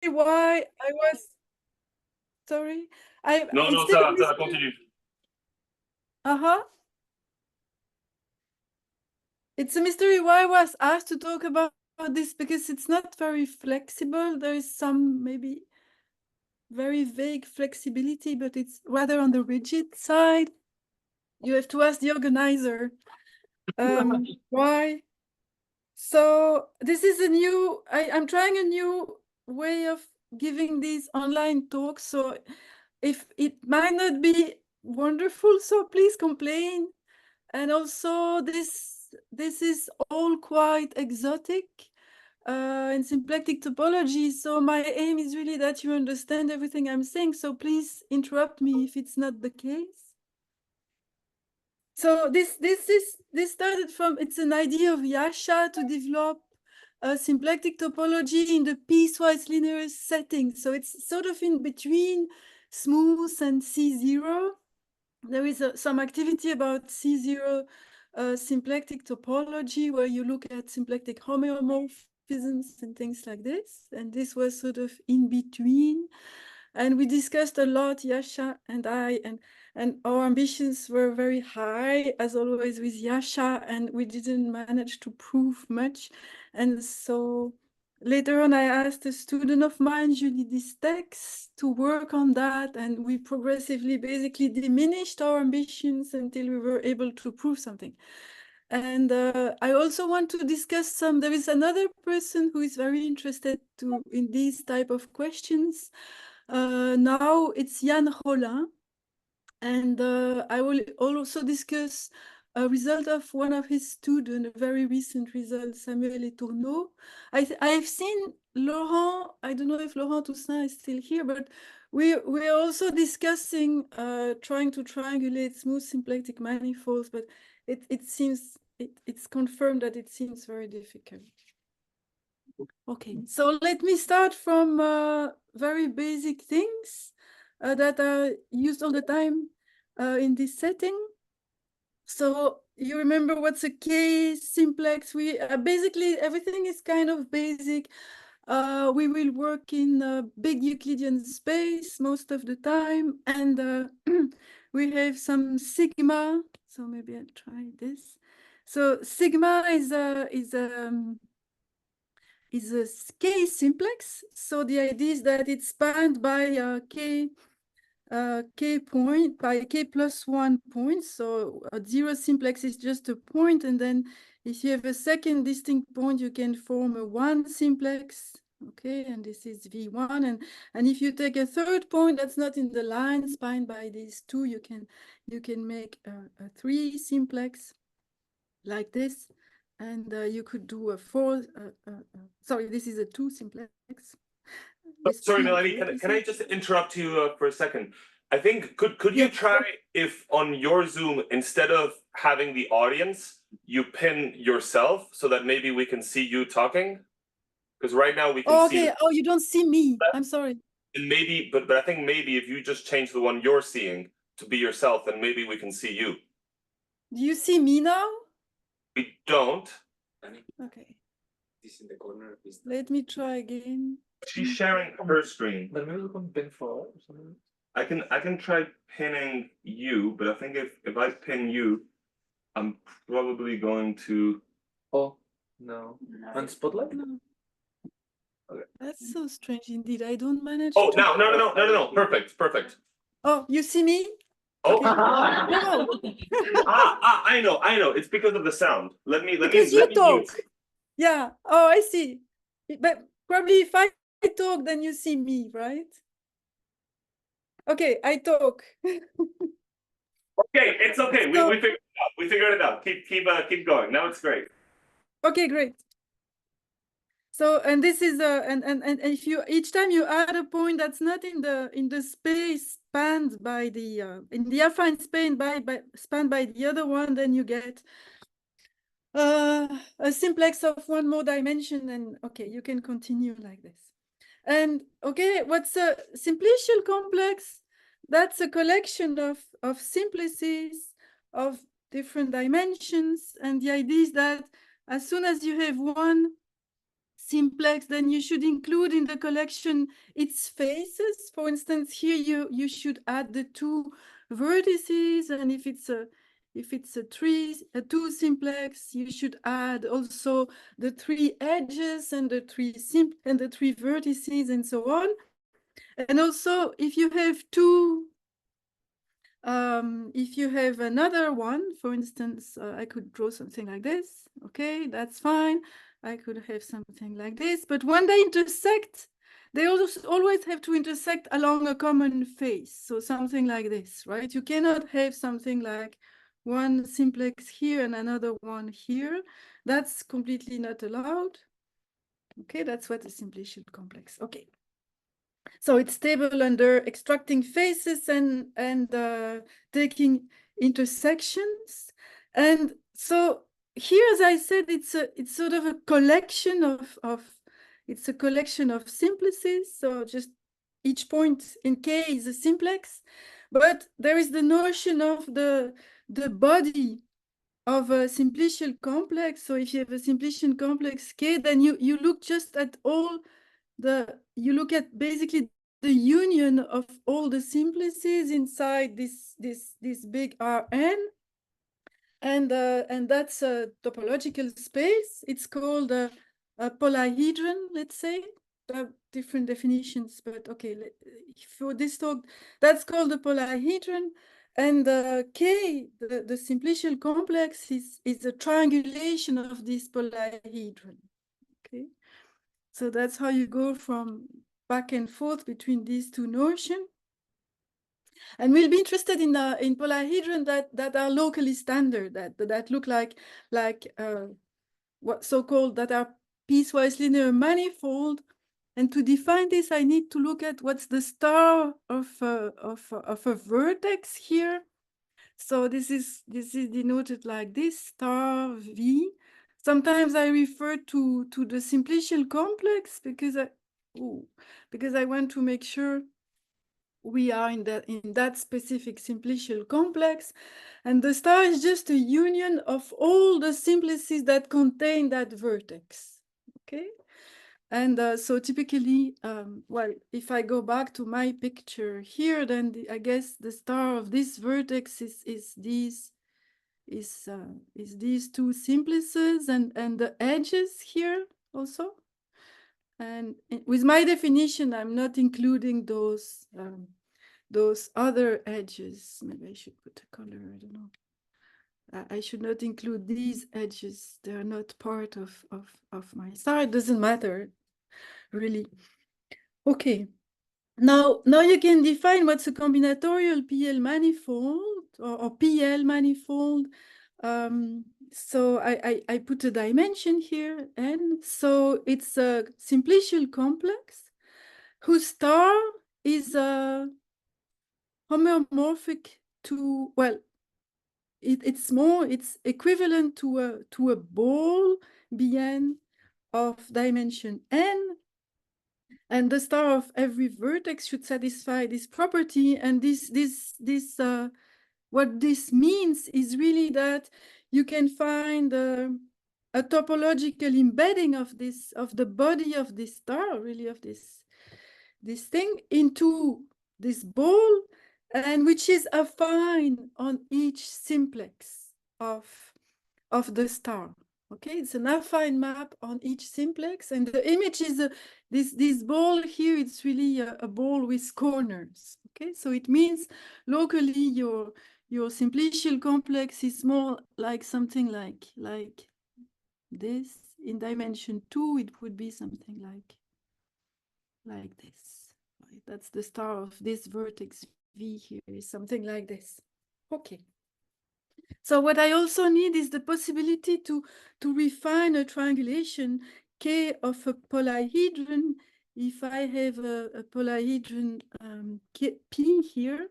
why I was sorry. No, instead ça, of ça continue. It's a mystery why I was asked to talk about this, because it's not very flexible. There is some maybe very vague flexibility, but it's rather on the rigid side. You have to ask the organizer why. So this is a new, I'm trying a new way of giving these online talks. So if it might not be wonderful, so please complain. And also this is all quite exotic in symplectic topology. So my aim is really that you understand everything I'm saying. So please interrupt me if it's not the case. So this started from, it's an idea of Yasha to develop a symplectic topology in the piecewise linear setting. So it's sort of in between smooth and C0. There is some activity about C0 symplectic topology where you look at symplectic homeomorphisms and things like this. And this was sort of in between. And we discussed a lot, Yasha and I, and our ambitions were very high, as always with Yasha, and we didn't manage to prove much. And so later on, I asked a student of mine, Julie Distex, to work on that, and we progressively basically diminished our ambitions until we were able to prove something. And I also want to discuss some, there is another person who is very interested in these type of questions. Now it's Yann Rollin, and I will also discuss a result of one of his students, a very recent result, Samuel Etourneau. I've seen Laurent, I don't know if Laurent Toussaint is still here, but we're also discussing trying to triangulate smooth symplectic manifolds, but it seems, it's confirmed that it seems very difficult. Okay, so let me start from very basic things that are used all the time in this setting. So you remember what's a K simplex? We basically everything is kind of basic. We will work in a big Euclidean space most of the time, and we have some sigma. So maybe I'll try this. So sigma is a K simplex. So the idea is that it's spanned by K point, by K plus 1 point. So a zero simplex is just a point. And then if you have a second distinct point, you can form a 1 simplex. Okay, and this is V1. And if you take a third point that's not in the line spanned by these two, you can make a 3 simplex like this. And you could do a 4, sorry, this is a 2 simplex. Sorry, Melanie, can I just interrupt you for a second? I think, could you try if on your Zoom, instead of having the audience, you pin yourself so that maybe we can see you talking? Because right now we can see. Okay, oh, you don't see me, I'm sorry. And maybe, but I think maybe if you just change the one you're seeing to be yourself, then maybe we can see you. Do you see me now? We don't. Okay. This in the corner. Let me try again. She's sharing her screen. I can try pinning you, but I think if I pin you, I'm probably going to. Oh no. On Spotlight? No. Okay. That's so strange indeed. I don't manage. Oh, no. Perfect. Oh, you see me? Oh, okay. No. I know. It's because of the sound. Let me talk. mute. Yeah. Oh, I see. But probably if I talk, then you see me, right? Okay, I talk. Okay, it's okay. So, we figured it out. We figured it out. Keep going. Now it's great. Okay, great. So, and this is and if you each time you add a point that's not in the space spanned by the in the affine span spanned by the other one, then you get a simplex of one more dimension, and okay, you can continue like this. And okay, what's a simplicial complex? That's a collection of simplices of different dimensions, and the idea is that as soon as you have one simplex, then you should include in the collection its faces. For instance, here you should add the two vertices, and if it's a two simplex, you should add also the three edges and the three vertices and so on. And also, if you have two, if you have another one, for instance, I could draw something like this. Okay, that's fine. I could have something like this. But when they intersect, they also always have to intersect along a common face. So something like this, right? You cannot have something like one simplex here and another one here. That's completely not allowed. Okay, that's what a simplicial complex. Okay. So it's stable under extracting faces and taking intersections. And so here, as I said, it's sort of a collection of it's a collection of simplices. So just each point in K is a simplex, but there is the notion of the body of a simplicial complex. So if you have a simplicial complex K, then you look just at all you look at basically the union of all the simplices inside this big Rn, and that's a topological space. It's called a polyhedron, let's say. Different definitions, but okay, for this talk, that's called a polyhedron. And K, the simplicial complex, is a triangulation of this polyhedron. Okay. So that's how you go from back and forth between these two notions. And we'll be interested in polyhedron that are locally standard, that look like what so-called that are piecewise linear manifold. And to define this, I need to look at what's the star of a vertex here. So this is denoted like this, star V. Sometimes I refer to the simplicial complex because I want to make sure we are in that specific simplicial complex. And the star is just a union of all the simplices that contain that vertex. Okay. And so typically, well, if I go back to my picture here, then I guess the star of this vertex is these two simplices and the edges here also. And with my definition, I'm not including those other edges. Maybe I should put a color, I don't know. I should not include these edges. They're not part of my star. It doesn't matter, really. Okay. Now you can define what's a combinatorial PL manifold or PL manifold. So I put a dimension here, and so it's a simplicial complex whose star is homomorphic to, well, it's equivalent to a ball Bn of dimension n. And the star of every vertex should satisfy this property. And what this means is really that you can find a topological embedding of the body of this star, really of this thing, into this ball, and which is affine on each simplex of the star. Okay, it's an affine map on each simplex, and the image is this ball here. It's really a ball with corners. Okay, so it means locally your simplicial complex is more like something like this. In dimension 2, it would be something like this. Right? That's the star of this vertex V here, is something like this. Okay. So what I also need is the possibility to refine a triangulation K of a polyhedron. If I have a polyhedron P here,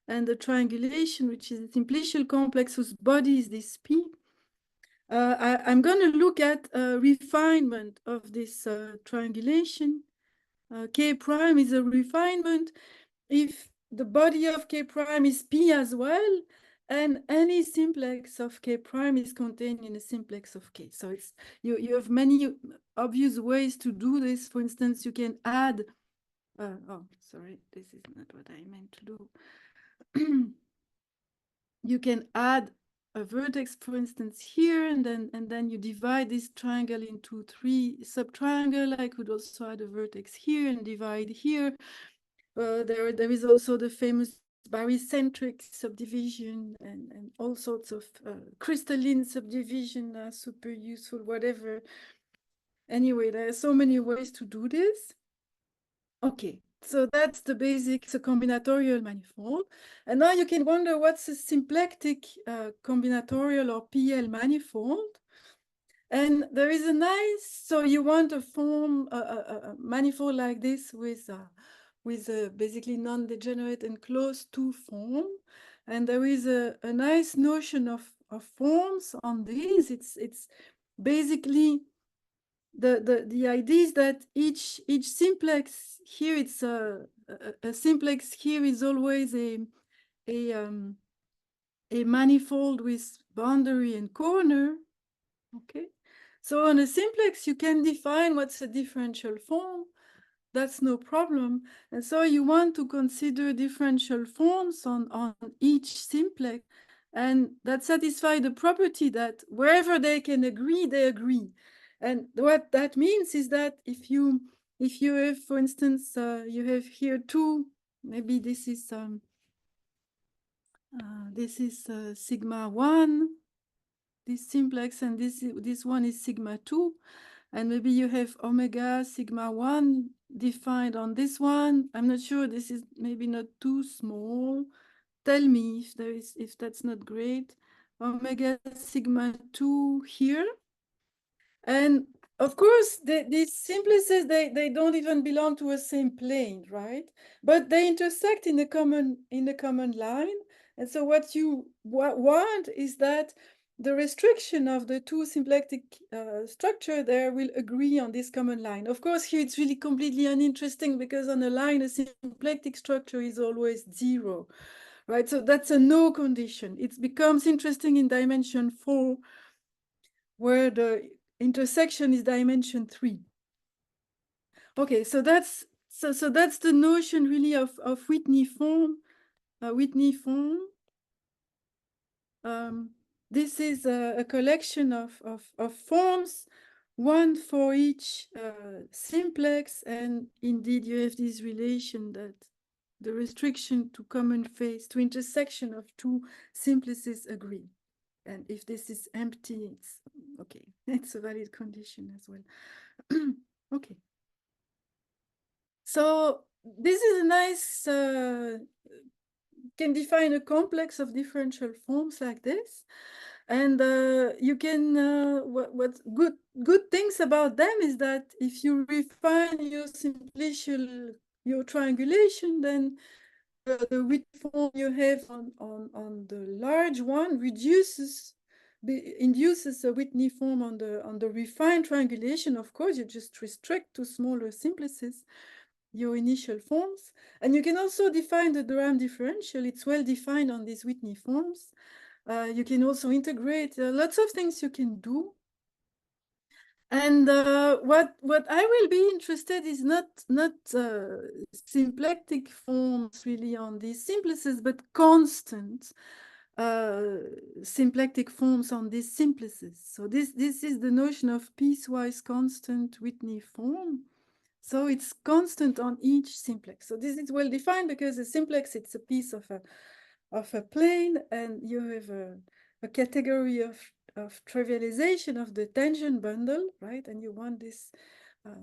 and a triangulation, which is a simplicial complex whose body is this P, I'm going to look at a refinement of this triangulation. K prime is a refinement if the body of K prime is P as well, And any simplex of K prime is contained in a simplex of K. So it's you have many obvious ways to do this. For instance, you can add, oh, sorry, this is not what I meant to do. You can add a vertex, for instance, here, and then you divide this triangle into 3 subtriangles. I could also add a vertex here and divide here. There is also the famous barycentric subdivision and all sorts of crystalline subdivision are super useful, whatever. Anyway, there are so many ways to do this. Okay, so that's the basic, it's a combinatorial manifold. And now you can wonder what's a symplectic combinatorial or PL manifold. And there is a nice, so you want to form a manifold like this with basically non-degenerate and closed to form. And there is a nice notion of forms on these. It's basically the idea is that each simplex here, it's a simplex here is always a manifold with boundary and corner. Okay, so on a simplex you can define what's a differential form. That's no problem. And so you want to consider differential forms on each simplex, and that satisfies the property that wherever they can agree, they agree. And what that means is that if you have, for instance, you have here two, maybe this is sigma 1, this simplex, and this one is sigma 2. And maybe you have omega sigma 1 defined on this one. I'm not sure, this is maybe not too small. Tell me if that's not great. Omega sigma 2 here. And of course, these simplices, they don't even belong to a same plane, right? But they intersect in a common line. And so what you want is that the restriction of the two symplectic structure there will agree on this common line. Of course, here it's really completely uninteresting because on a line, a symplectic structure is always 0, right? So that's a no condition. It becomes interesting in dimension 4, where the intersection is dimension 3. Okay, so that's the notion really of Whitney form. This is a collection of forms, one for each simplex, and indeed you have this relation that the restriction to common phase, to intersection of two simplices agree. And if this is empty, it's okay. It's a valid condition as well. Okay. So this is a nice, can define a complex of differential forms like this. And you can, what good things about them is that if you refine your simplicial, your triangulation, then the Whitney form you have on the large one induces a Whitney form on the refined triangulation. Of course, you just restrict to smaller simplices your initial forms, and you can also define the Durham differential. It's well defined on these Whitney forms. You can also integrate lots of things you can do. And what I will be interested is not symplectic forms really on these simplices, but constant symplectic forms on these simplices. So this is the notion of piecewise constant Whitney form. So it's constant on each simplex. So this is well defined because a simplex, it's a piece of a plane, and you have a category of trivialization of the tangent bundle, right? And you want this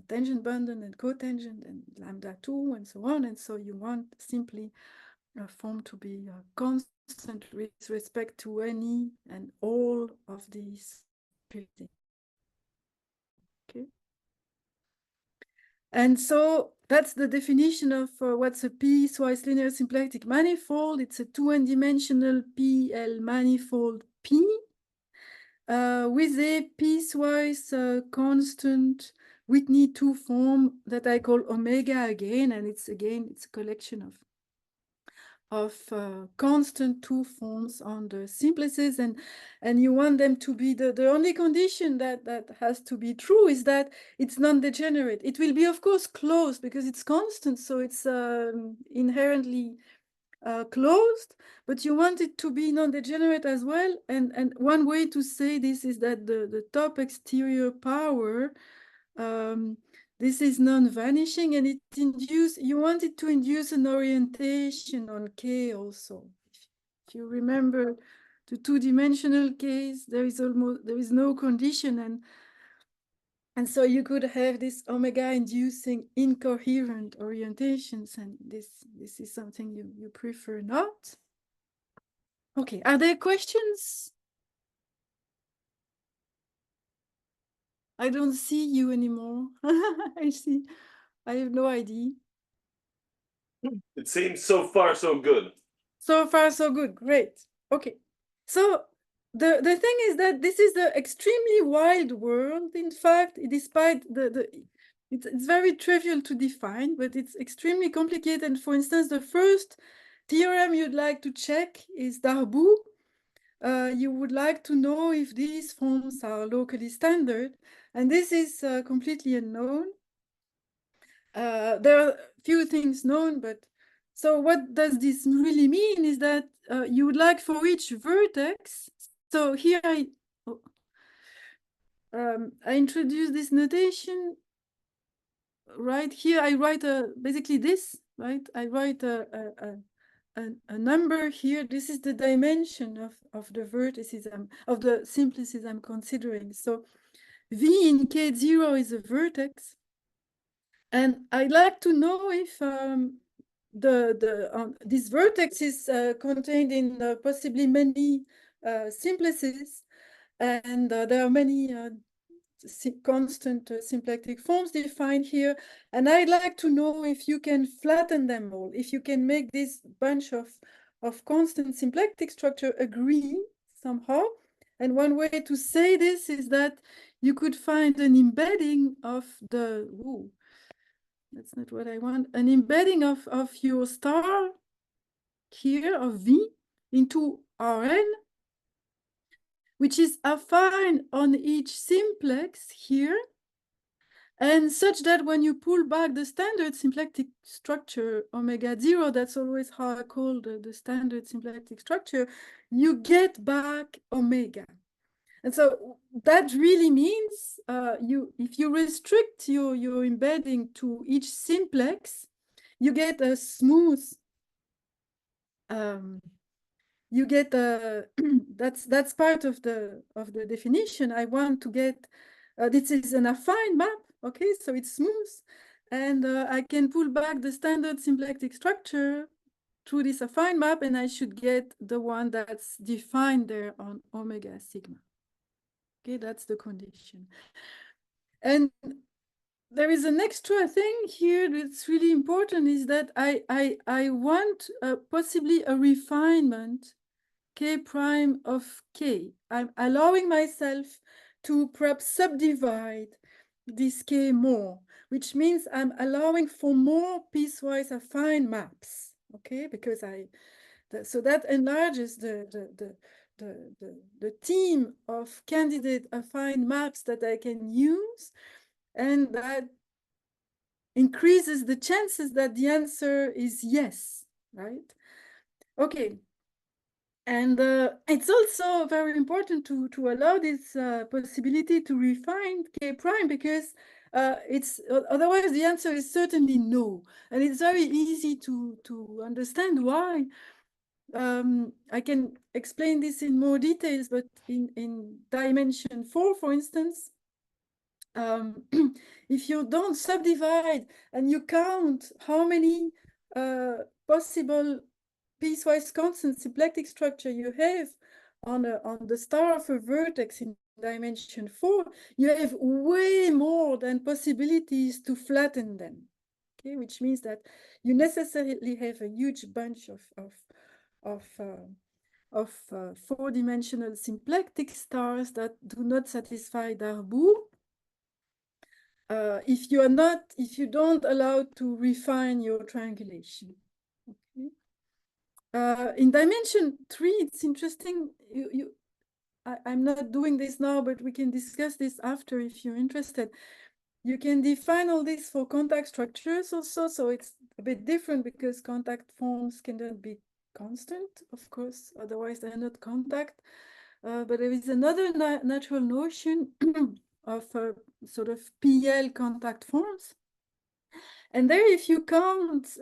tangent bundle and cotangent and lambda 2 and so on. And so you want simply a form to be constant with respect to any and all of these things. Okay. And so that's the definition of what's a piecewise linear symplectic manifold. It's a 2n-dimensional PL manifold P with a piecewise constant Whitney 2 form that I call omega again. And it's a collection constant two forms on the simplices, and you want them to be the only condition that has to be true is that it's non-degenerate. It will be, of course, closed because it's constant, so it's inherently closed, but you want it to be non-degenerate as well. And one way to say this is that the top exterior power, this is non-vanishing, and you want it to induce an orientation on K also. If you remember the two-dimensional case, there is no condition, and so you could have this omega inducing incoherent orientations, and this is something you prefer not. Okay, are there questions? I don't see you anymore. I see. I have no idea. It seems so far so good. So far so good. Great. Okay. So the thing is that this is an extremely wild world. In fact, despite it's very trivial to define, but it's extremely complicated. And for instance, the first theorem you'd like to check is Darboux. You would like to know if these forms are locally standard, and this is completely unknown. There are few things known, but so what does this really mean is that you would like for each vertex. So here I introduce this notation. Right here, I write basically this. Right, I write a number here. This is the dimension of the vertices of the simplices I'm considering. So V in K0 is a vertex, and I'd like to know if this vertex is contained in possibly many simplices, and there are many constant symplectic forms defined here, and I'd like to know if you can flatten them all, if you can make this bunch of constant symplectic structure agree somehow. And one way to say this is that you could find an embedding of the that's not what I want, an embedding of your star here of V into Rn, which is affine on each simplex here, and such that when you pull back the standard symplectic structure omega 0, that's always how I call the standard symplectic structure, you get back omega. And so that really means if you restrict your embedding to each simplex, you get a smooth you get that's part of the definition. I want to get this is an affine map, okay, so it's smooth, and I can pull back the standard symplectic structure through this affine map, and I should get the one that's defined there on omega sigma. Okay, that's the condition. And there is an extra thing here that's really important, is that I want possibly a refinement K prime of K. I'm allowing myself to perhaps subdivide this K more, which means I'm allowing for more piecewise affine maps, okay? Because so that enlarges the team of candidate affine maps that I can use, and that increases the chances that the answer is yes, right? Okay. And it's also very important to allow this possibility to refine K prime, because otherwise the answer is certainly no. And it's very easy to understand why. I can explain this in more details, but in dimension 4, for instance, if you don't subdivide and you count how many possible piecewise constant symplectic structure you have on the star of a vertex in dimension 4, you have way more than possibilities to flatten them. Okay, which means that you necessarily have a huge bunch of four-dimensional symplectic stars that do not satisfy Darboux. If you don't allow to refine your triangulation. Okay. in dimension 3, it's interesting. I'm not doing this now, but we can discuss this after if you're interested. You can define all this for contact structures also, so it's a bit different because contact forms cannot be constant, of course, otherwise they're not contact. But there is another natural notion of sort of PL contact forms. And there, if you count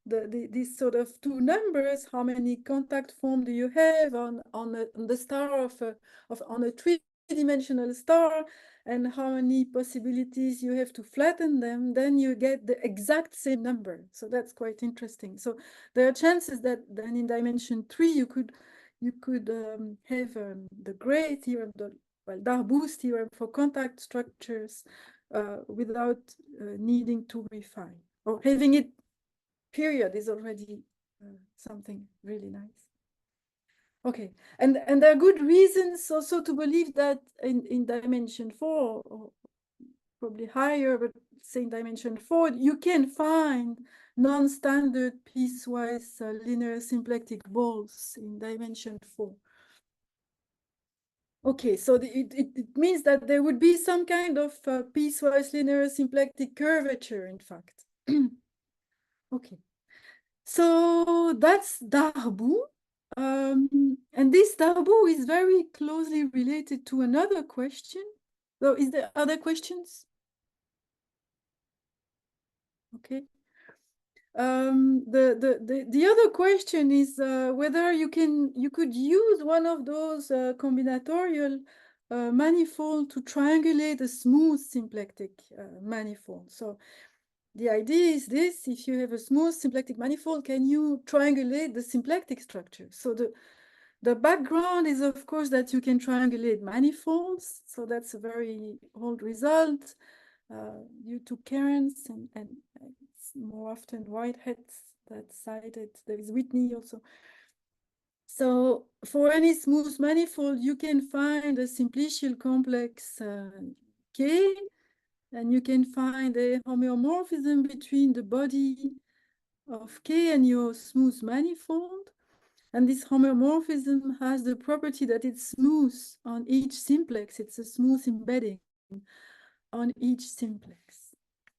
these sort of two numbers, how many contact form do you have on the star on a three-dimensional star, and how many possibilities you have to flatten them, then you get the exact same number. So that's quite interesting. So there are chances that then in dimension 3 you could have the Gray theorem, the Darboux theorem for contact structures without needing to refine, or having it period is already something really nice. Okay, and there are good reasons also to believe that in dimension 4, or probably higher, but say in dimension 4, you can find non-standard piecewise linear symplectic balls in dimension 4. Okay, so it means that there would be some kind of piecewise linear symplectic curvature, in fact. Okay, so that's Darboux. And this Darboux is very closely related to another question. So is there other questions? Okay. The other question is whether you could use one of those combinatorial manifold to triangulate a smooth symplectic manifold. So the idea is this: if you have a smooth symplectic manifold, can you triangulate the symplectic structure? So the background is, of course, that you can triangulate manifolds. So that's a very old result due to Cairns and more often Whitehead's that cited. There is Whitney also. So for any smooth manifold, you can find a simplicial complex K, and you can find a homeomorphism between the body of K and your smooth manifold. And this homeomorphism has the property that it's smooth on each simplex. It's a smooth embedding on each simplex.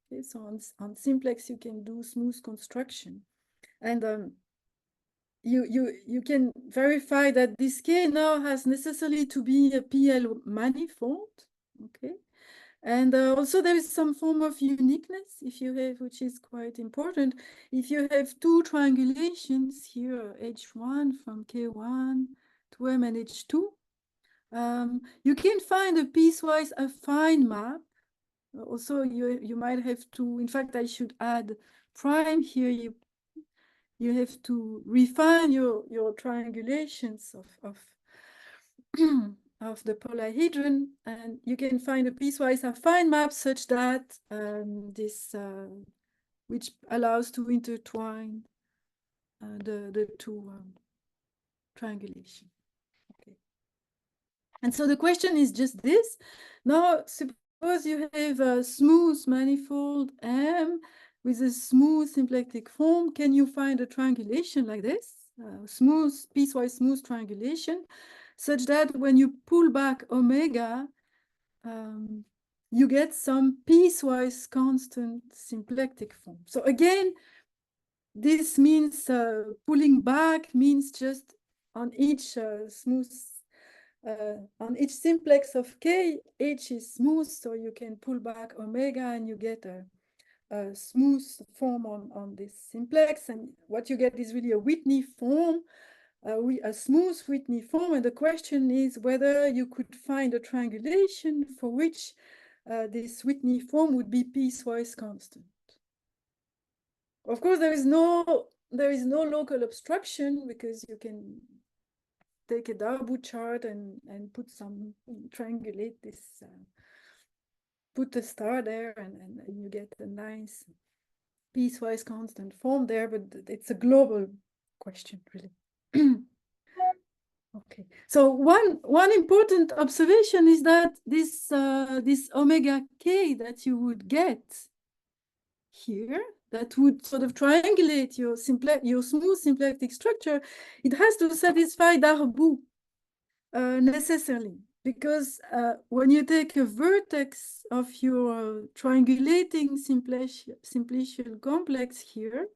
Okay, so on simplex, you can do smooth construction. And you can verify that this K now has necessarily to be a PL manifold. Okay. And also there is some form of uniqueness if you have, which is quite important. If you have two triangulations here, H1 from K1 to M and H2, you can find a piecewise affine map. Also, you might have to, in fact, I should add prime here. You have to refine your triangulations of of the polyhedron, and you can find a piecewise affine map such that which allows to intertwine the two triangulation. Okay. And so the question is just this. Now, suppose you have a smooth manifold M with a smooth symplectic form. Can you find a triangulation like this? Smooth, piecewise smooth triangulation, such that when you pull back omega, you get some piecewise constant symplectic form. So again, this means pulling back means just on each on each simplex of K, H is smooth, so you can pull back omega and you get a smooth form on this simplex. And what you get is really a Whitney form, a smooth Whitney form. And the question is whether you could find a triangulation for which this Whitney form would be piecewise constant. Of course, there is no local obstruction, because you can take a Darboux chart and put some, triangulate this, put a star there, and you get a nice piecewise constant form there, but it's a global question, really. Okay, so one important observation is that this omega K that you would get here that would sort of triangulate your smooth symplectic structure, it has to satisfy Darboux necessarily. Because when you take a vertex of your triangulating simplicial complex here,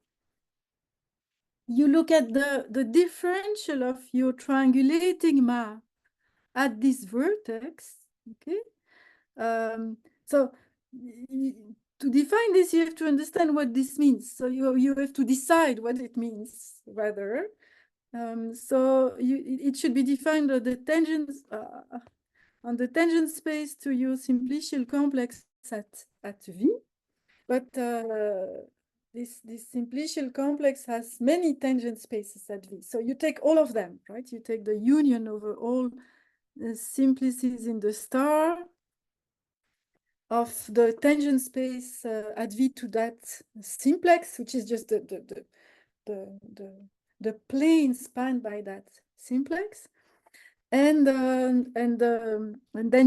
you look at the differential of your triangulating map at this vertex, okay? So to define this, you have to understand what this means. So you have to decide what it means, rather. So it should be defined on the tangents on the tangent space to your simplicial complex at V. But this simplicial complex has many tangent spaces at V. So you take all of them, right? You take the union over all the simplices in the star of the tangent space at V to that simplex, which is just the plane spanned by that simplex. And then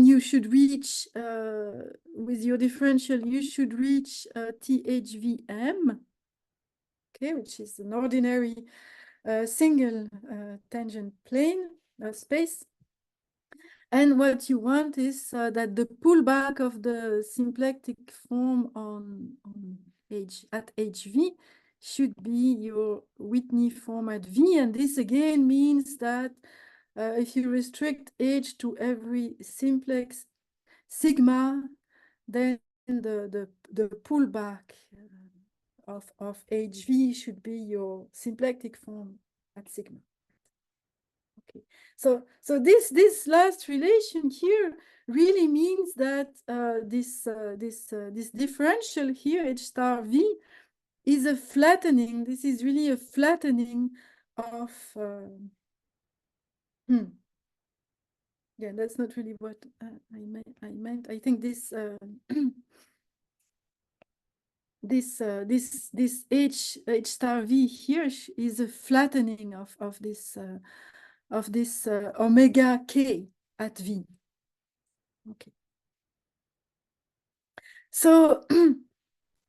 you should reach, with your differential, you should reach THVM, okay, which is an ordinary single tangent plane space. And what you want is that the pullback of the symplectic form at HV should be your Whitney form at V. And this again means that if you restrict H to every simplex sigma, then the pullback of HV should be your symplectic form at sigma. Okay, so this last relation here really means that this differential here, H star V, is a flattening. This is really a flattening of yeah, that's not really what I meant. I think this this H star V here is a flattening of this omega K at V. Okay. So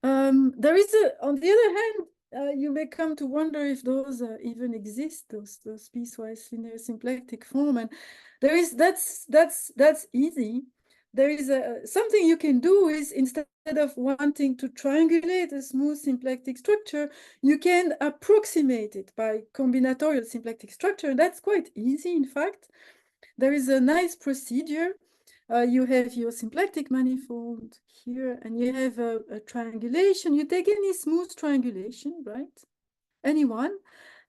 there is on the other hand, you may come to wonder if those even exist, those piecewise linear symplectic form, and there is that's easy. There is something you can do is, instead of wanting to triangulate a smooth symplectic structure, you can approximate it by combinatorial symplectic structure. That's quite easy, in fact. There is a nice procedure. You have your symplectic manifold here, and you have a triangulation. You take any smooth triangulation, right? Anyone.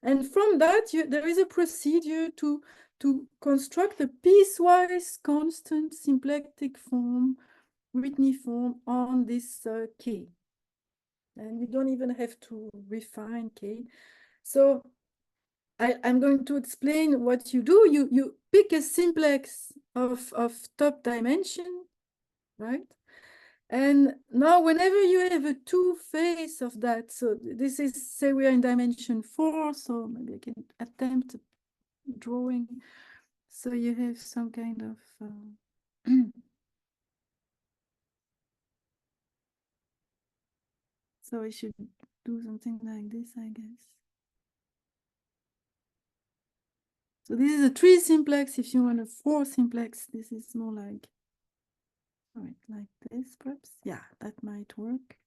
And from that, there is a procedure to construct a piecewise constant symplectic form, Whitney form, on this K. And you don't even have to refine K. So I'm going to explain what you do. You pick a simplex of top dimension, right? And now whenever you have a two-face of that, so this is, say we are in dimension 4, so maybe I can attempt drawing. So you have some kind of so I should do something like this, I guess. So this is a 3 simplex. If you want a 4 simplex, this is more like, all right, like this, perhaps. Yeah, that might work.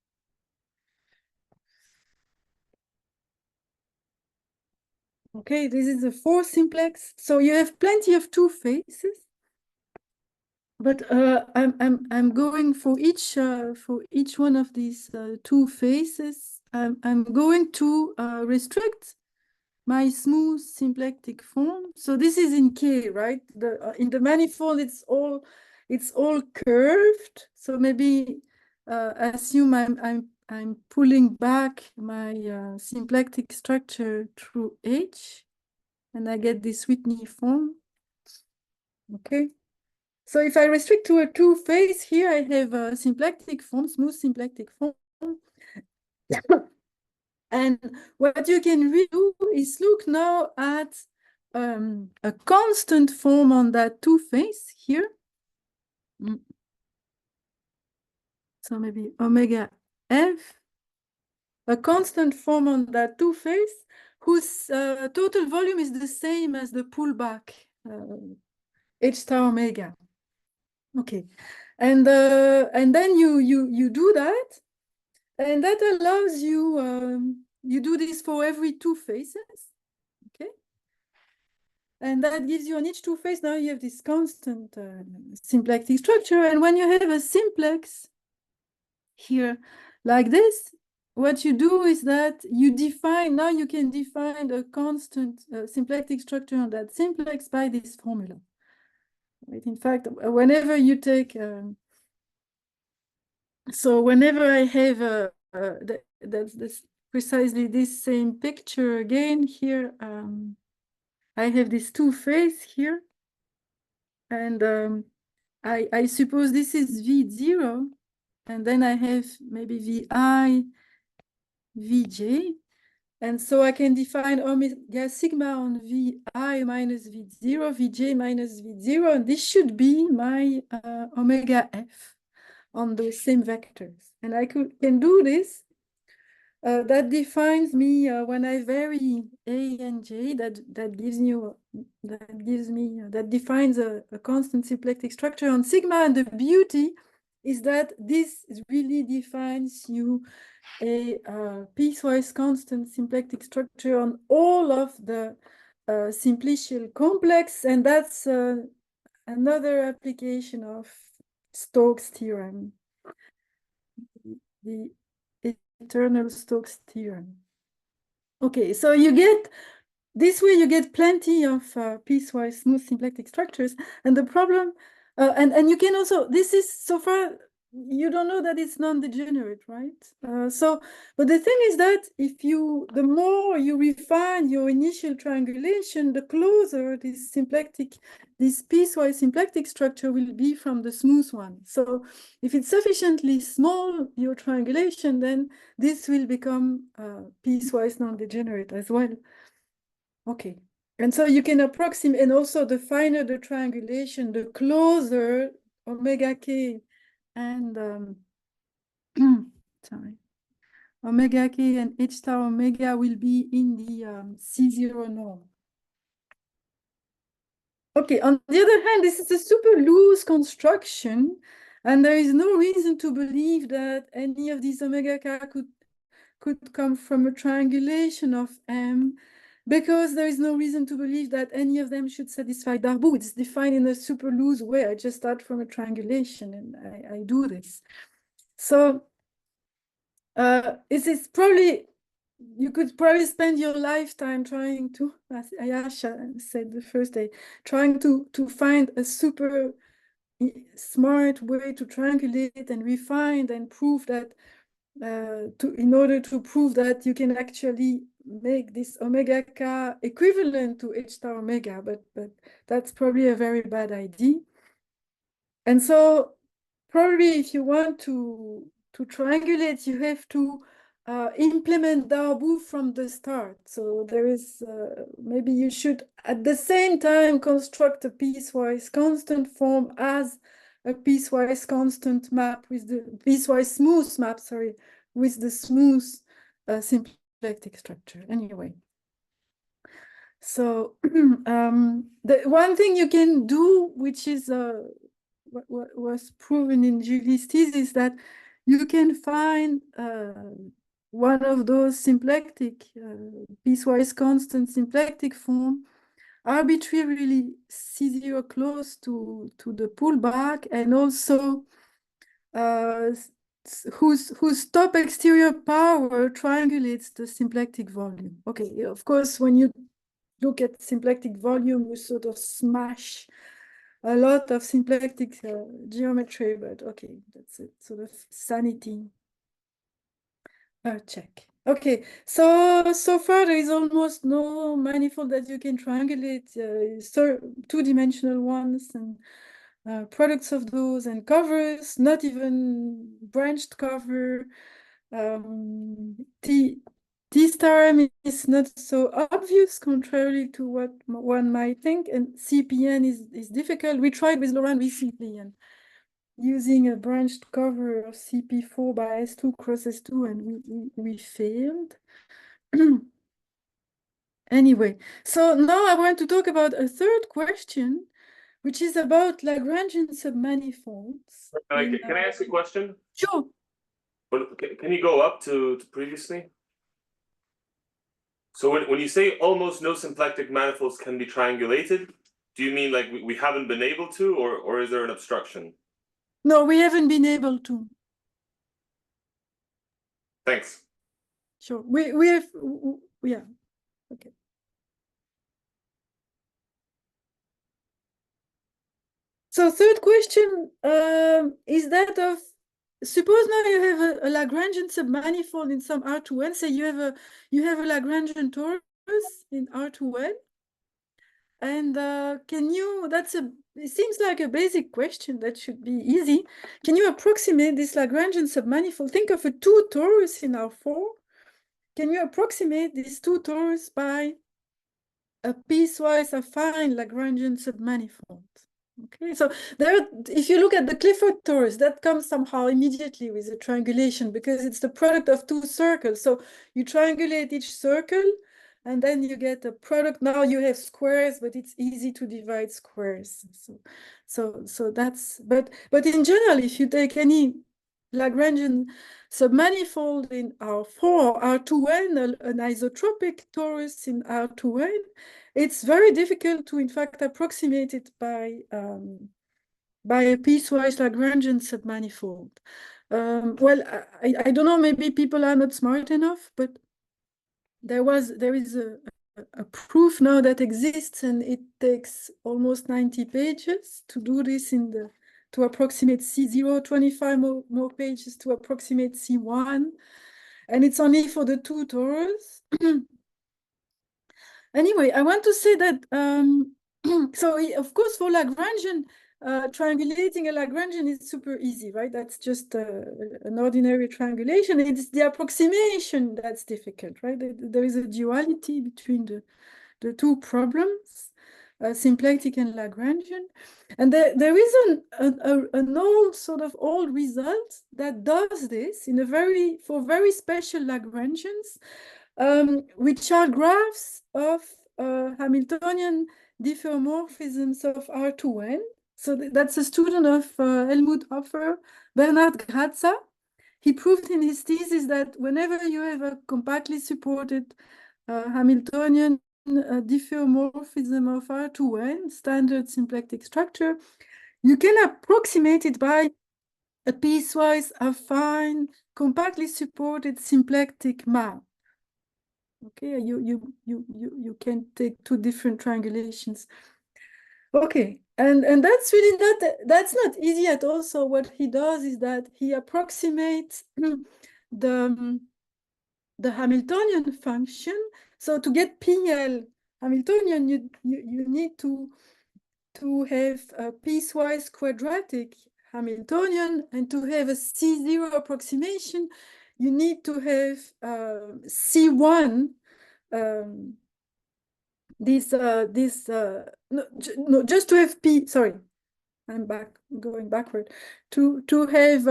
Okay, this is a 4 simplex. So you have plenty of 2 faces. But I'm going for each one of these 2 faces. I'm going to restrict my smooth symplectic form. So this is in K, right? In the manifold, it's all curved. So maybe assume I'm pulling back my symplectic structure through H, and I get this Whitney form. Okay. So if I restrict to a 2-face here, I have a symplectic form, smooth symplectic form. And what you can really do is look now at a constant form on that 2-face here. So maybe omega F a constant form on that two-phase whose total volume is the same as the pullback H star omega. Okay, and then you do that, and that allows you you do this for every two phases. Okay, and that gives you on each two phase now you have this constant symplectic structure, and when you have a simplex here like this, what you do is that you define, now you can define a constant symplectic structure on that simplex by this formula. Right? In fact, whenever you take, so whenever I have that's precisely this same picture again here, I have this two phase here, and I suppose this is V0, and then I have maybe VI, Vj, and so I can define omega sigma on Vi minus V0, Vj minus V0, and this should be my omega f on those same vectors. And I can do this. That defines me when I vary A and J. That defines a constant symplectic structure on sigma. And the beauty is that this really defines you a piecewise constant symplectic structure on all of the simplicial complex, and that's another application of Stokes' theorem, the eternal Stokes theorem. Okay, so you get this way, you get plenty of piecewise smooth symplectic structures, and the problem, and you can also, this is so far you don't know that it's non-degenerate, right? But the thing is that the more you refine your initial triangulation, the closer this piecewise symplectic structure will be from the smooth one. So if it's sufficiently small, your triangulation, then this will become piecewise non-degenerate as well. Okay, and so you can approximate, and also the finer the triangulation, the closer omega k and sorry, omega k and H star omega will be in the C0 norm. Okay, on the other hand, this is a super loose construction, and there is no reason to believe that any of these omega k could come from a triangulation of M, because there is no reason to believe that any of them should satisfy Darboux. It's defined in a super loose way. I just start from a triangulation and I do this. So it's probably, you could probably spend your lifetime trying to, as Ayasha said the first day, trying to find a super smart way to triangulate and refine and prove that in order to prove that you can actually make this omega k equivalent to H star omega, but that's probably a very bad idea. And so probably if you want to triangulate, you have to implement Darboux from the start. So there is, maybe you should at the same time construct a piecewise constant form as a piecewise constant map with the piecewise smooth map, sorry, with the smooth symplectic structure. Anyway, so the one thing you can do, which is what was proven in Julie's thesis, that you can find one of those symplectic, piecewise constant symplectic form arbitrarily C0 close to the pullback, and also whose top exterior power triangulates the symplectic volume. Okay, of course, when you look at symplectic volume, you sort of smash a lot of symplectic geometry, but okay, that's it, sort of sanity check. Okay, so far there is almost no manifold that you can triangulate, so two-dimensional ones and products of those, and covers, not even branched cover. T star is not so obvious, contrary to what one might think, and CPN is difficult. We tried with Laurent recently, and using a branched cover of CP4 by S2 cross S2, and we failed. Anyway, so now I want to talk about a third question, which is about Lagrangian submanifolds. Can I ask a question? Sure. Can you go up to previously? So when you say almost no symplectic manifolds can be triangulated, do you mean like we haven't been able to, or is there an obstruction? No, we haven't been able to. Thanks. Sure. We have, yeah. Okay. So third question is that of, suppose now you have a Lagrangian submanifold in some R2N. Say you have a Lagrangian torus in R2N. And it seems like a basic question that should be easy. Can you approximate this Lagrangian submanifold? Think of a 2 torus in R4. Can you approximate these 2 torus by a piecewise affine Lagrangian submanifold? Okay, so if you look at the Clifford torus, that comes somehow immediately with the triangulation because it's the product of 2 circles. So you triangulate each circle, and then you get a product. Now you have squares, but it's easy to divide squares. So that's, but in general, if you take any Lagrangian submanifold in R4, R2N, an isotropic torus in R2N, it's very difficult to, in fact, approximate it by a piecewise Lagrangian submanifold. Well, I don't know, maybe people are not smart enough, but there is a proof now that exists, and it takes almost 90 pages to do this to approximate C0, 25 more pages to approximate C1, and it's only for the 2 torus. Anyway, I want to say that, so of course for Lagrangian, triangulating a Lagrangian is super easy, right? That's just an ordinary triangulation. It's the approximation that's difficult, right? There is a duality between the 2 problems, symplectic and Lagrangian. And there is an old result that does this for very special Lagrangians, which are graphs of Hamiltonian diffeomorphisms of R2N. So that's a student of Helmut Hofer, Bernhard Grazer. He proved in his thesis that whenever you have a compactly supported Hamiltonian diffeomorphism of R2N, standard symplectic structure, you can approximate it by a piecewise affine, compactly supported symplectic map. Okay, you can take 2 different triangulations. Okay, and that's really that's not easy at all. So what he does is that he approximates the Hamiltonian function. So to get PL Hamiltonian, you need to have a piecewise quadratic Hamiltonian, and to have a C0 approximation, you need to have C1. Just to have P. Sorry, I'm going backward. To have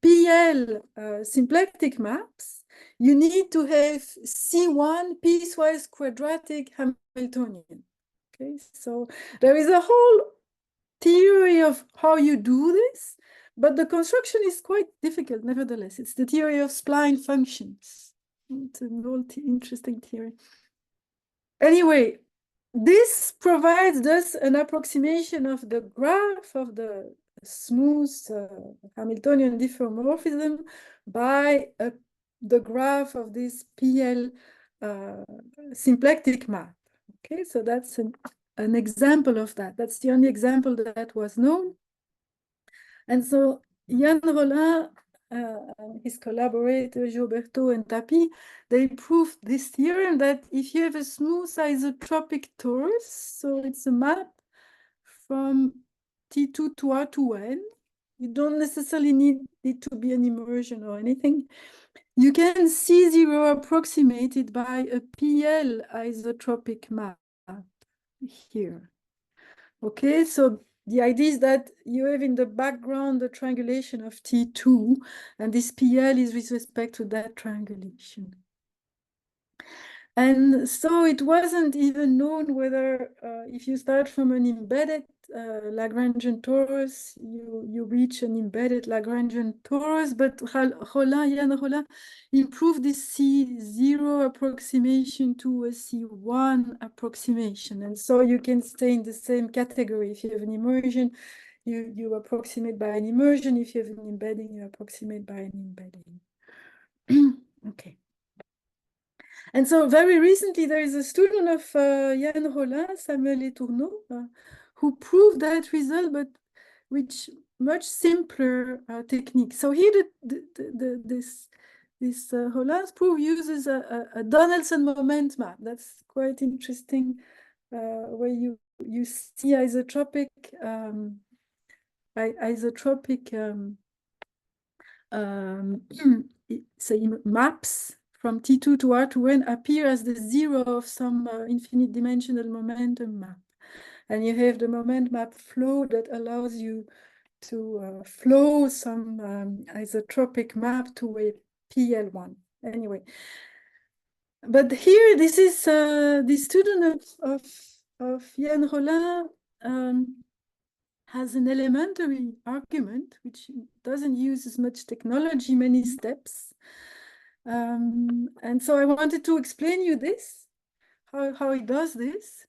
PL symplectic maps, you need to have C1 piecewise quadratic Hamiltonian. Okay, so there is a whole theory of how you do this, but the construction is quite difficult nevertheless. It's the theory of spline functions. It's an old interesting theory. Anyway, this provides us an approximation of the graph of the smooth Hamiltonian diffeomorphism by the graph of this PL symplectic map. Okay, so that's an example of that. That's the only example that was known. And so Yann Rollin and his collaborator Gioberto and Tapi, they proved this theorem that if you have a smooth isotropic torus, so it's a map from T2 to R2N, you don't necessarily need it to be an immersion or anything. You can C0 approximated by a PL isotropic map here. Okay, so the idea is that you have in the background the triangulation of T2, and this PL is with respect to that triangulation. And so it wasn't even known whether if you start from an embedded Lagrangian torus, you reach an embedded Lagrangian torus, but Jan Rollin improved this C0 approximation to a C1 approximation. And so you can stay in the same category. If you have an immersion, you approximate by an immersion. If you have an embedding, you approximate by an embedding. Okay. And so very recently, there is a student of Jan Rollin, Samuel Letourneau, who proved that result, but with much simpler technique. So here, this Rollin's proof uses a Donaldson moment map. That's quite interesting, where you see isotropic say maps from T2 to R2N appear as the zero of some infinite dimensional momentum map. And you have the moment map flow that allows you to flow some isotropic map to a PL1. Anyway, but here, this is the student of Jan Rollin has an elementary argument, which doesn't use as much technology, many steps. And so I wanted to explain you this, how it does this.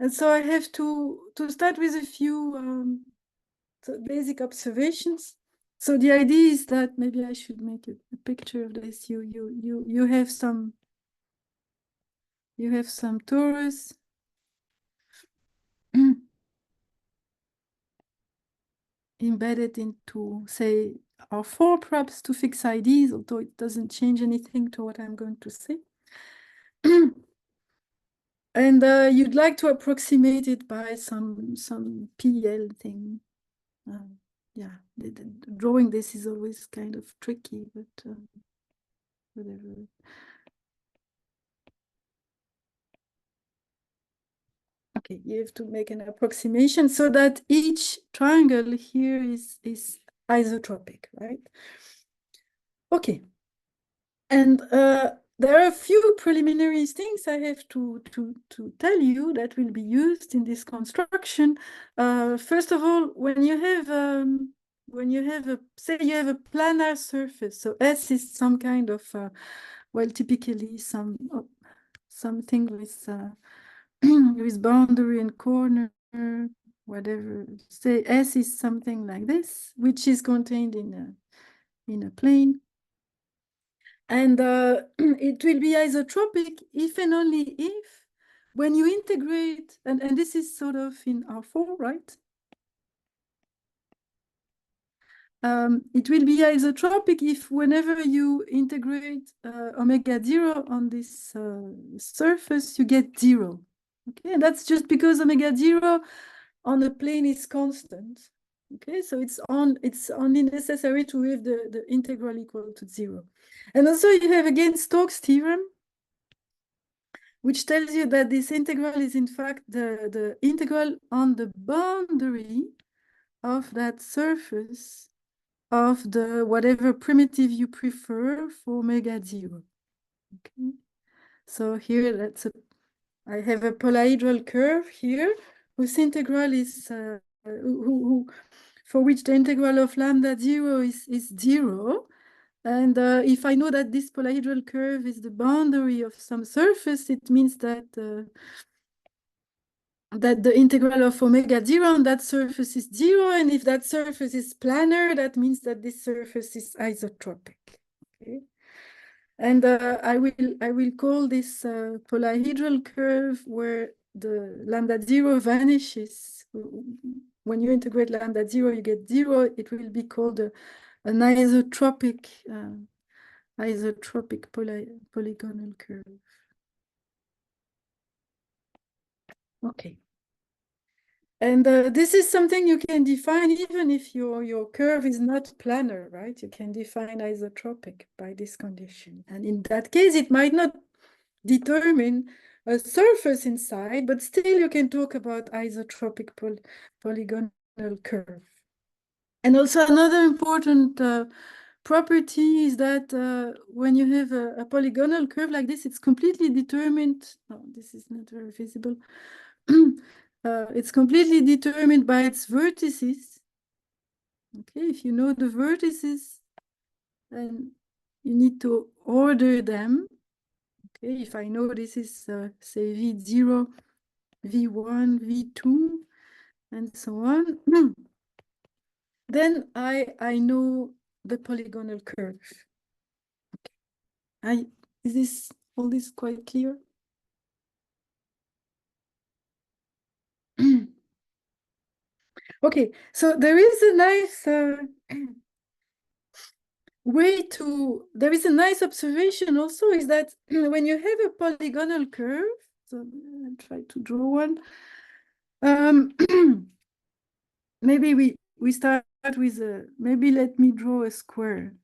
And so I have to start with a few basic observations. So the idea is that maybe I should make a picture of this. You have some torus. Embedded into, say, R4 perhaps to fix IDs, although it doesn't change anything to what I'm going to say. And you'd like to approximate it by some PL thing. Yeah, drawing this is always kind of tricky, but whatever. Okay, you have to make an approximation so that each triangle here is isotropic, right? Okay. And there are a few preliminary things I have to tell you that will be used in this construction. First of all, when you have say you have a planar surface, so S is some kind of well, typically something with with boundary and corner, whatever. Say S is something like this, which is contained in a plane. And it will be isotropic if and only if, when you integrate, and this is sort of in R4, right? It will be isotropic if whenever you integrate omega 0 on this surface, you get 0. Okay, and that's just because omega 0 on the plane is constant. Okay, so it's only necessary to have the integral equal to 0. And also you have again Stokes' theorem, which tells you that this integral is in fact the integral on the boundary of that surface of the whatever primitive you prefer for omega 0. Okay, so here I have a polyhedral curve here whose integral is for which the integral of lambda 0 is 0. And if I know that this polyhedral curve is the boundary of some surface, it means that that the integral of omega 0 on that surface is 0. And if that surface is planar, that means that this surface is isotropic. Okay. And I will call this polyhedral curve where the lambda 0 vanishes. When you integrate lambda 0, you get 0. It will be called an isotropic polygonal curve. Okay. And this is something you can define even if your curve is not planar, right? You can define isotropic by this condition. And in that case, it might not determine a surface inside, but still you can talk about isotropic polygonal curve. And also another important property is that when you have a polygonal curve like this, it's completely determined. No, this is not very visible. It's completely determined by its vertices. Okay, if you know the vertices, then you need to order them. Okay, if I know this is, say, V0, V1, V2, and so on, then I know the polygonal curve. Okay. Is all this quite clear? Okay, so there is a nice there is a nice observation also, is that when you have a polygonal curve, so I'll try to draw one. Maybe we start with maybe let me draw a square.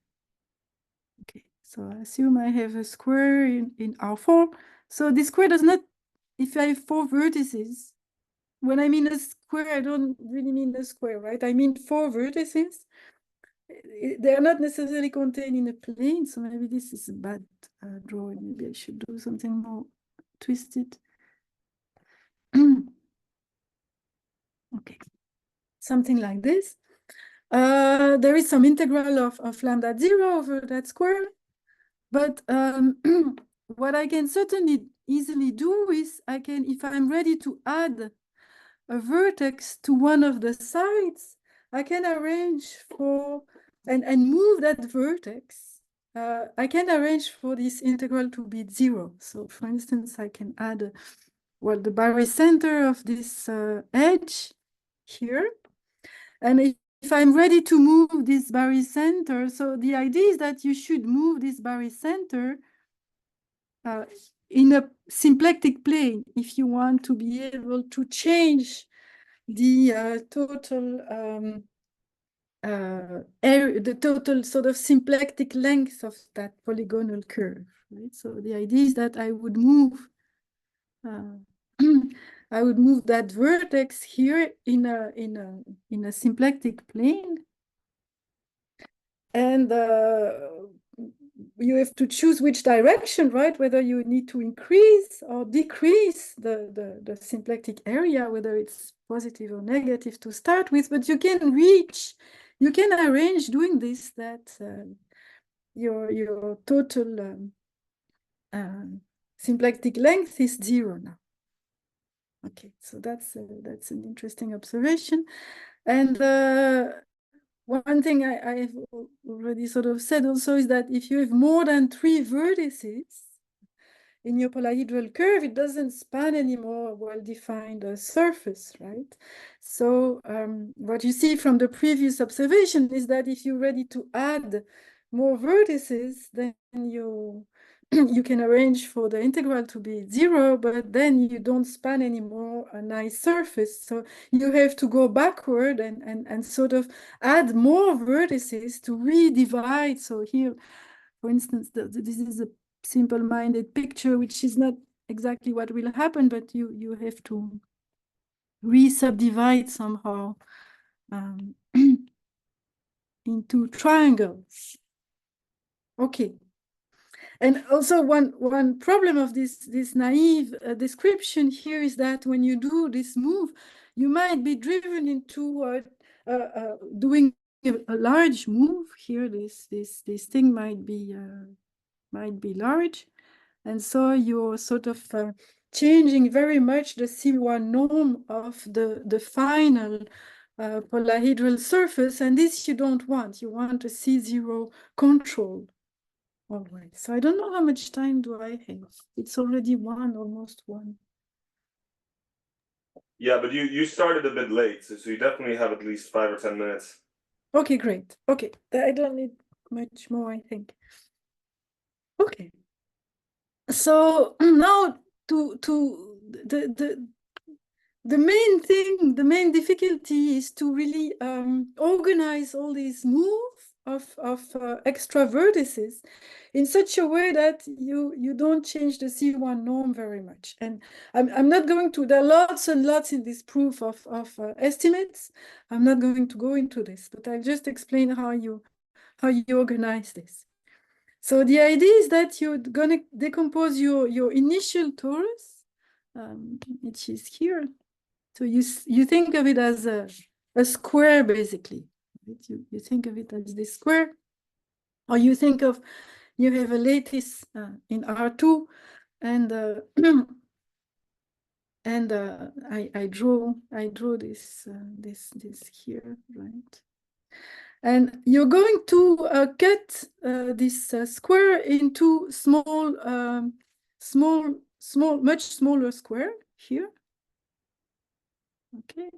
Okay, so I assume I have a square in R4. So this square does not, if I have 4 vertices, when I mean a square, I don't really mean a square, right? I mean 4 vertices. They are not necessarily contained in a plane, so maybe this is a bad drawing. Maybe I should do something more twisted. Okay, something like this. There is some integral of lambda 0 over that square, but what I can certainly easily do is I can, if I'm ready to add a vertex to one of the sides, I can arrange for and move that vertex. I can arrange for this integral to be 0. So for instance, I can add well, the barycenter of this edge here. And if I'm ready to move this barycenter, so the idea is that you should move this barycenter in a symplectic plane if you want to be able to change the total area, the total sort of symplectic length of that polygonal curve. Right? So the idea is that I would move I would move that vertex here in a symplectic plane, and you have to choose which direction, right? Whether you need to increase or decrease the symplectic area, whether it's positive or negative to start with, but you can arrange doing this that your total symplectic length is 0 now. Okay, so that's an interesting observation. And one thing I've already sort of said also is that if you have more than 3 vertices in your polyhedral curve, it doesn't span any more well-defined surface, right? So what you see from the previous observation is that if you're ready to add more vertices, then you can arrange for the integral to be 0, but then you don't span anymore a nice surface. So you have to go backward and sort of add more vertices to redivide. So here, for instance, this is a simple-minded picture, which is not exactly what will happen, but you have to re-subdivide somehow into triangles. Okay. And also one problem of this naive description here is that when you do this move, you might be driven into doing a large move. Here, this thing might be large, and so you're sort of changing very much the C1 norm of the final polyhedral surface, and this you don't want. You want a C0 control. All right, so I don't know how much time do I have. It's already almost one. Yeah, but you started a bit late, so you definitely have at least 5 or 10 minutes. Okay, great. Okay, I don't need much more, I think. Okay. So now to the main thing, the main difficulty is to really organize all these moves extra vertices in such a way that you don't change the C1 norm very much. And I'm not going to, there are lots and lots in this proof of estimates. I'm not going to go into this, but I'll just explain how you organize this. So the idea is that you're going to decompose your initial torus, which is here. So you think of it as a square, basically. Right? You think of it as this square, or you think of, you have a lattice in R2, and and I draw this this here, right? And you're going to cut this square into much smaller square here. Okay.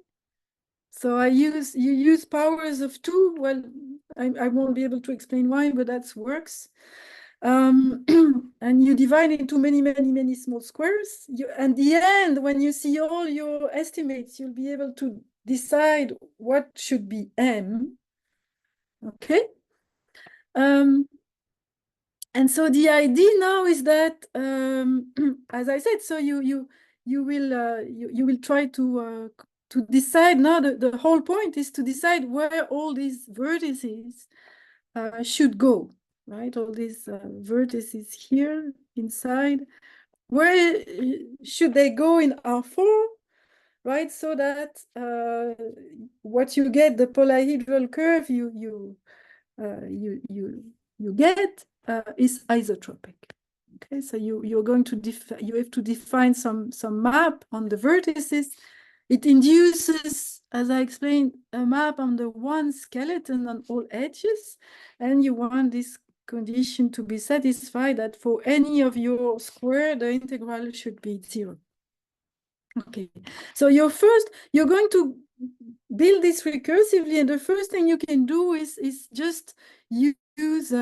So you use powers of 2. Well, I won't be able to explain why, but that works. And you divide into many small squares. At the end, when you see all your estimates, you'll be able to decide what should be M. Okay. And so the idea now is that, as I said, so you will try to decide. Now the whole point is to decide where all these vertices should go, right? All these vertices here inside, where should they go in R4, right? So that what you get, the polyhedral curve you get is isotropic. Okay, so you're going to you have to define some map on the vertices. It induces, as I explained, a map on the one skeleton on all edges, and you want this condition to be satisfied that for any of your square, the integral should be 0. Okay, so you're going to build this recursively, and the first thing you can do is just use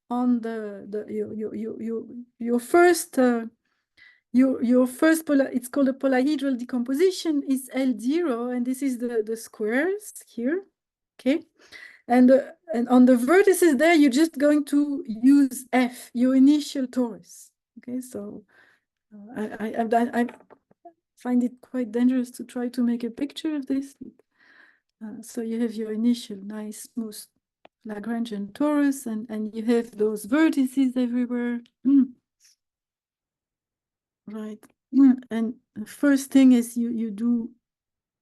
on your first it's called a polyhedral decomposition is L0, and this is the squares here. Okay, and on the vertices there, you're just going to use F, your initial torus. Okay, so I find it quite dangerous to try to make a picture of this. So you have your initial nice smooth Lagrangian torus, and you have those vertices everywhere. Right. And the first thing is you do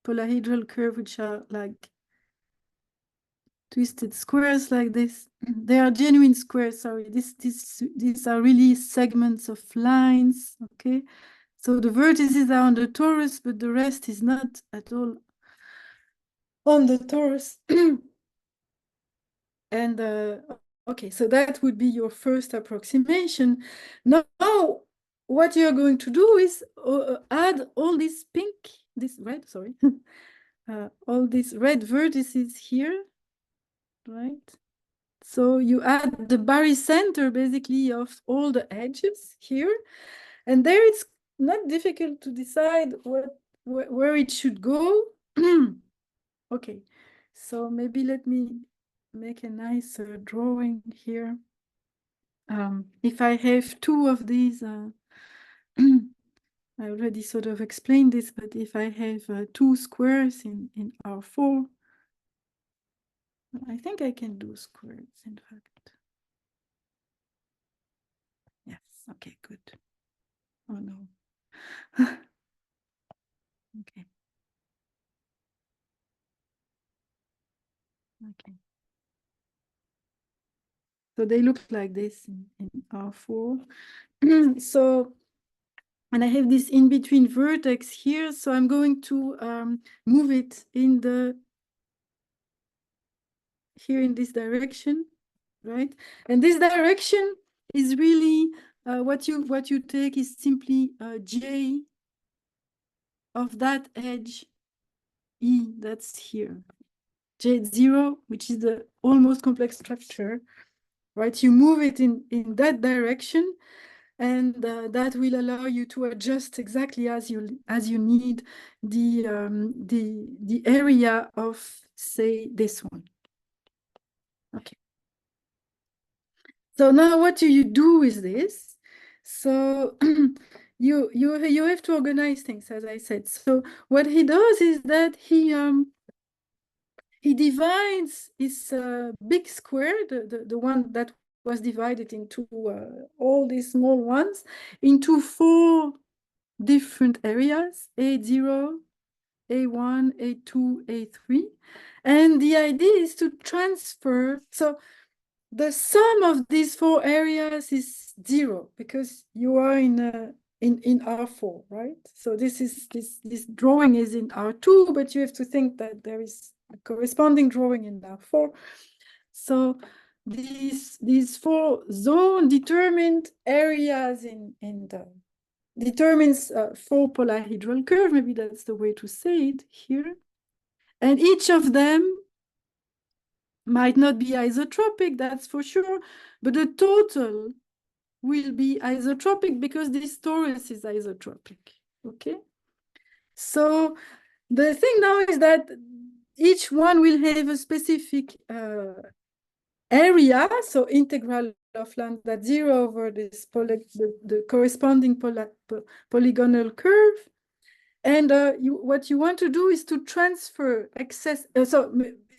polyhedral curve, which are like twisted squares like this. They are genuine squares, sorry. These are really segments of lines, okay? So the vertices are on the torus, but the rest is not at all on the torus. And okay, so that would be your first approximation. Now, what you're going to do is add all these all these red vertices here, right? So you add the barycenter basically of all the edges here, and there it's not difficult to decide where it should go. Okay, so maybe let me make a nicer drawing here. If I have 2 of these, I already sort of explained this, but if I have 2 squares in R4, I think I can do squares, in fact. Yes, okay, good. Oh no. Okay. Okay. So they look like this in R4. So, and I have this in-between vertex here, so I'm going to move it in here in this direction, right? And this direction is really what you take is simply J of that edge E that's here. J0, which is the almost complex structure, right? You move it in that direction, and that will allow you to adjust exactly as you need the area of, say, this one. Okay. So now what do you do with this? So you have to organize things, as I said. So what he does is that he divides his big square, the one that was divided into all these small ones, into 4 different areas: A0, A1, A2, A3. And the idea is to transfer. So the sum of these 4 areas is 0 because you are in R4, right? So this drawing is in R2, but you have to think that there is a corresponding drawing in R4. So these 4 zone determined areas in the determines 4 polyhedral curve. Maybe that's the way to say it here. And each of them might not be isotropic, that's for sure, but the total will be isotropic because this torus is isotropic, okay? So the thing now is that each one will have a specific area, so integral of lambda 0 over this the corresponding polygonal curve. And what you want to do is to transfer excess. So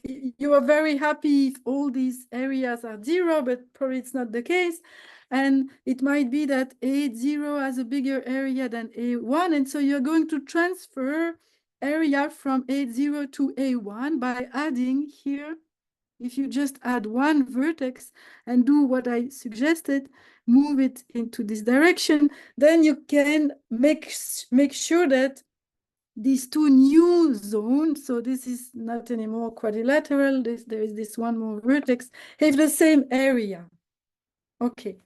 you are very happy if all these areas are 0, but probably it's not the case. And it might be that A0 has a bigger area than A1. And so you're going to transfer area from A0 to A1 by adding here. If you just add one vertex and do what I suggested, move it into this direction, then you can make sure that these 2 new zones, so this is not anymore quadrilateral, there is this one more vertex, have the same area. Okay.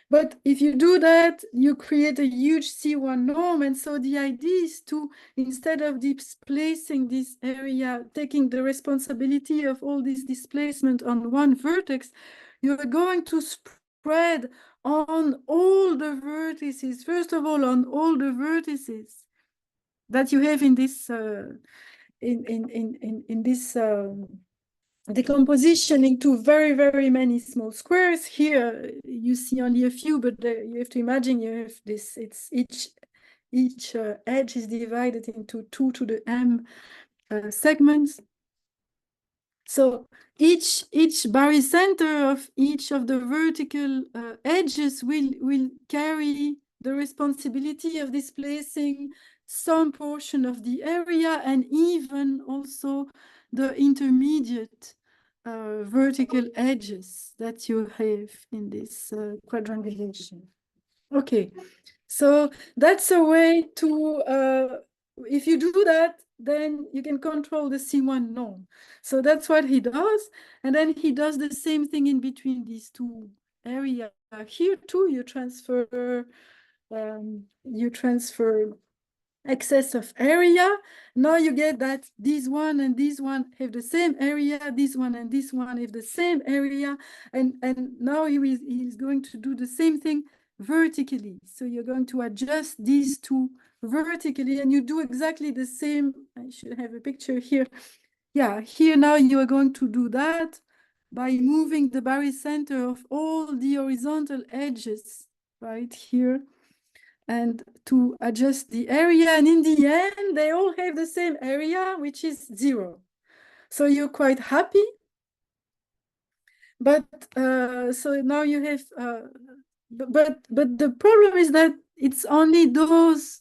But if you do that, you create a huge C1 norm. And so the idea is to, instead of displacing this area, taking the responsibility of all this displacement on one vertex, you're going to spread on all the vertices, first of all, on all the vertices that you have in this decomposition into very, very many small squares. Here you see only a few, but you have to imagine you have this. It's each edge is divided into 2 to the m segments. So each barycenter of each of the vertical edges will carry the responsibility of displacing some portion of the area and even also the intermediate vertical edges that you have in this quadrangulation. Okay, so that's a way to, if you do that, then you can control the C1 norm. So that's what he does. And then he does the same thing in between these 2 areas. Here too, you transfer excess of area. Now you get that this one and this one have the same area, this one and this one have the same area. And now he's going to do the same thing vertically. So you're going to adjust these 2 vertically, and you do exactly the same. I should have a picture here. Yeah, here now you are going to do that by moving the barycenter of all the horizontal edges right here, and to adjust the area. And in the end, they all have the same area, which is 0. So you're quite happy. But so now you have, but the problem is that it's only those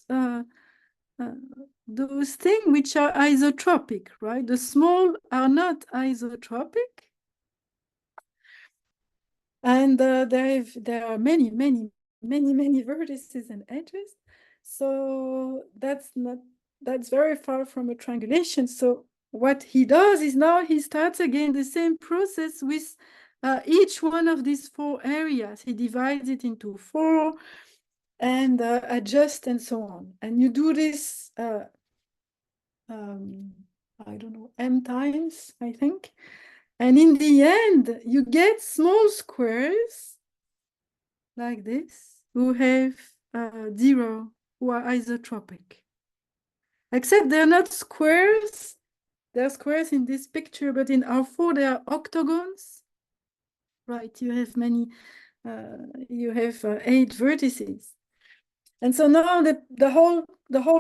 things which are isotropic, right? The small are not isotropic. And there are many vertices and edges. So that's very far from a triangulation. So what he does is now he starts again the same process with each one of these 4 areas. He divides it into 4 and adjusts and so on. And you do this, I don't know, m times, I think. And in the end, you get small squares like this, who have 0, who are isotropic. Except they're not squares. They're squares in this picture, but in R4 they are octagons. right? You have many, you have 8 vertices. And so now the whole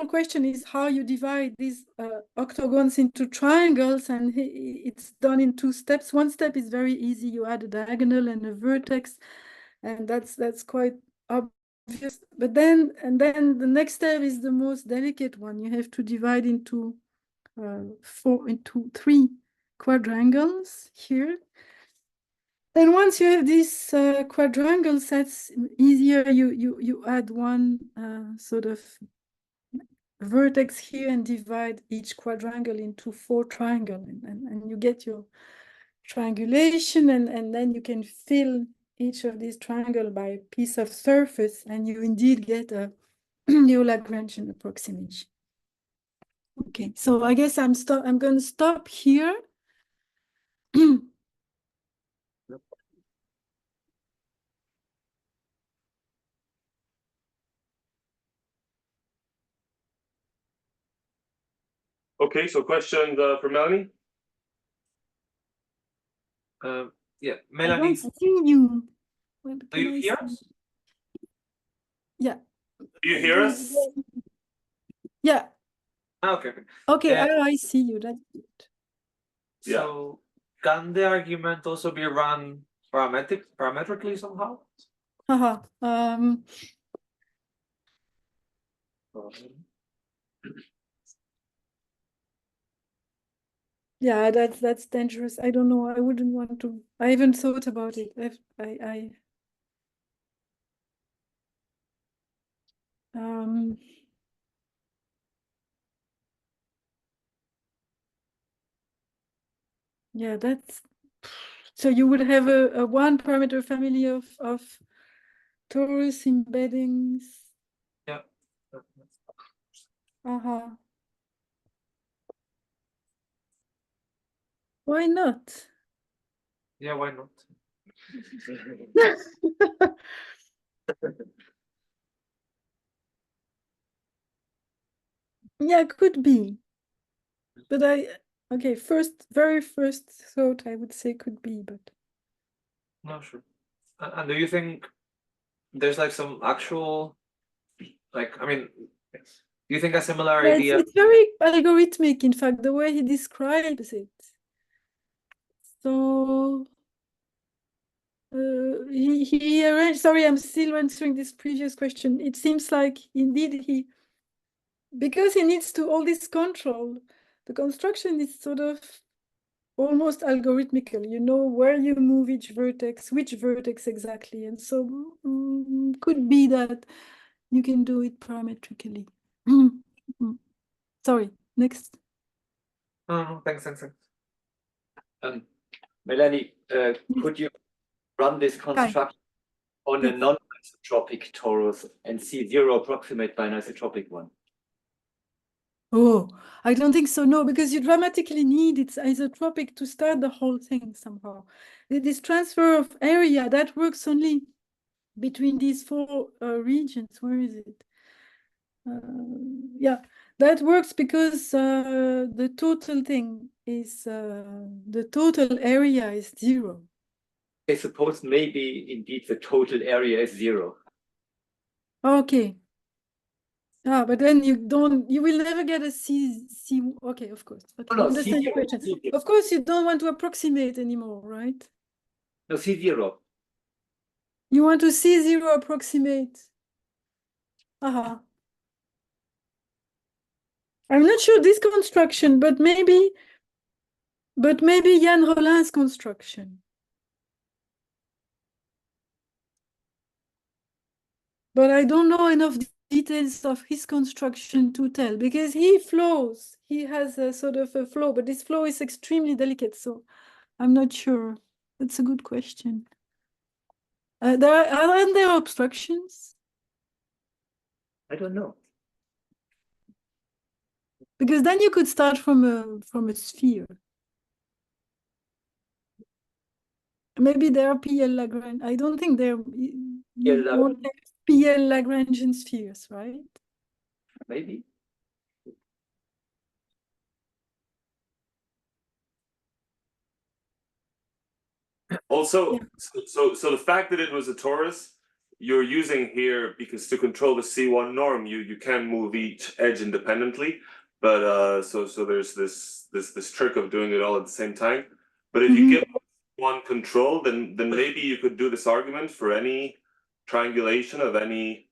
question is how you divide these octagons into triangles, and it's done in 2 steps. One step is very easy. You add a diagonal and a vertex, and that's quite obvious. But then the next step is the most delicate one. You have to divide into 3 quadrangles here. Then once you have these quadrangle sets, easier you add one sort of vertex here and divide each quadrangle into 4 triangles, and you get your triangulation, and then you can fill each of these triangles by a piece of surface, and you indeed get a new Lagrangian approximation. Okay, so I guess I'm going to stop here. Okay, so question for Melanie? Yeah, I Melanie, don't see you. do you hear us? Yeah. Do you hear us? Yeah. Okay. Okay, I see you. That's good. So can the argument also be run parametrically somehow? Haha. Yeah, that's dangerous. I don't know. I wouldn't want to. I haven't thought about it. Yeah, that's so you would have a 1 parameter family of torus embeddings. Yeah. Why not? Yeah, why not? Yeah, could be. But okay, very first thought I would say could be, but No, sure. And do you think there's like some actual, like, I mean, do you think a similar yeah, idea? it's very algorithmic, in fact, the way he describes it. So he arranged, sorry, I'm still answering this previous question. It seems like indeed because he needs to all this control, the construction is sort of almost algorithmical. You know where you move each vertex, which vertex exactly. And so could be that you can do it parametrically. Sorry, next. No, thanks. Melanie, could you run this construction on a non-isotropic torus and see 0 approximate by an isotropic one? Oh, I don't think so, no, because you dramatically need it's isotropic to start the whole thing somehow. This transfer of area, that works only between these 4 regions. Where is it? Yeah, that works because the total thing is, the total area is 0. I suppose maybe indeed the total area is 0. Okay. Ah, but then you will never get a C, okay, of course. Okay, No, understand your C0, question. C0. Of course, you don't want to approximate anymore, right? No, C0. You want to C0 approximate. I'm not sure this construction, but maybe Yann Rollin's construction. But I don't know enough details of his construction to tell, because he flows. He has a sort of a flow, but this flow is extremely delicate, so I'm not sure. That's a good question. Aren't there obstructions? I don't know. Because then you could start from a sphere. Maybe there are PL Lagrange. I don't think there you won't have PL Lagrangian spheres, right? Maybe. Also, Yeah. so the fact that it was a torus, you're using here because to control the C1 norm, you can move each edge independently. But so there's this trick of doing it all at the same time. But if you give one control, then maybe you could do this argument for any triangulation of any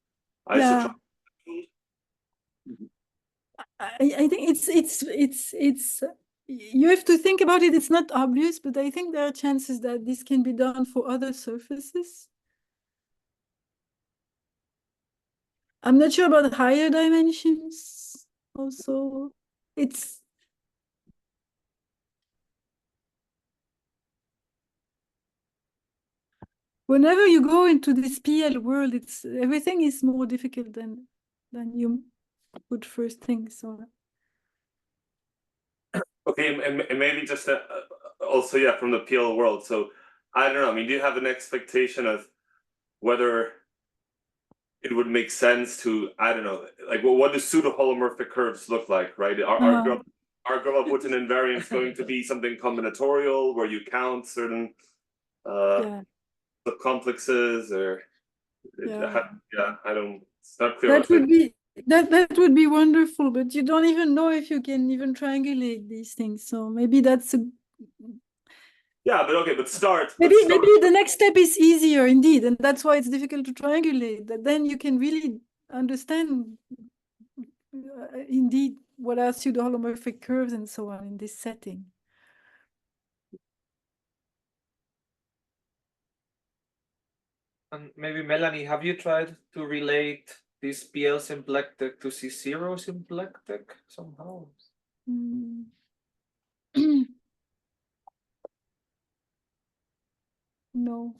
isotropic. I think it's you have to think about it. It's not obvious, but I think there are chances that this can be done for other surfaces. I'm not sure about higher dimensions also. It's whenever you go into this PL world, it's everything is more difficult than you would first think. So Okay, and maybe just also, yeah, from the PL world. So I don't know. I mean, do you have an expectation of whether it would make sense to, I don't know, like, well, what do pseudo-holomorphic curves look like, right? Are Gromov-Witten invariants going to be something combinatorial where you count certain subcomplexes, or I don't. It's not clear. That would be that would be wonderful, but you don't even know if you can even triangulate these things. So maybe that's a but start. Maybe the next step is easier indeed, and that's why it's difficult to triangulate. That then you can really understand indeed what are pseudo-holomorphic curves and so on in this setting. And maybe Melanie, have you tried to relate this PL symplectic to C0 symplectic somehow? No.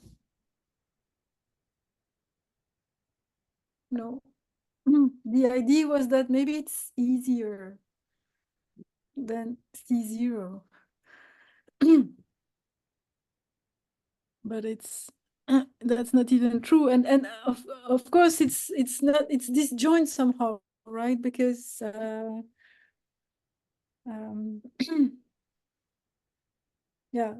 The idea was that maybe it's easier than C0. But it's that's not even true, and of course it's disjoint somehow, right? Because yeah,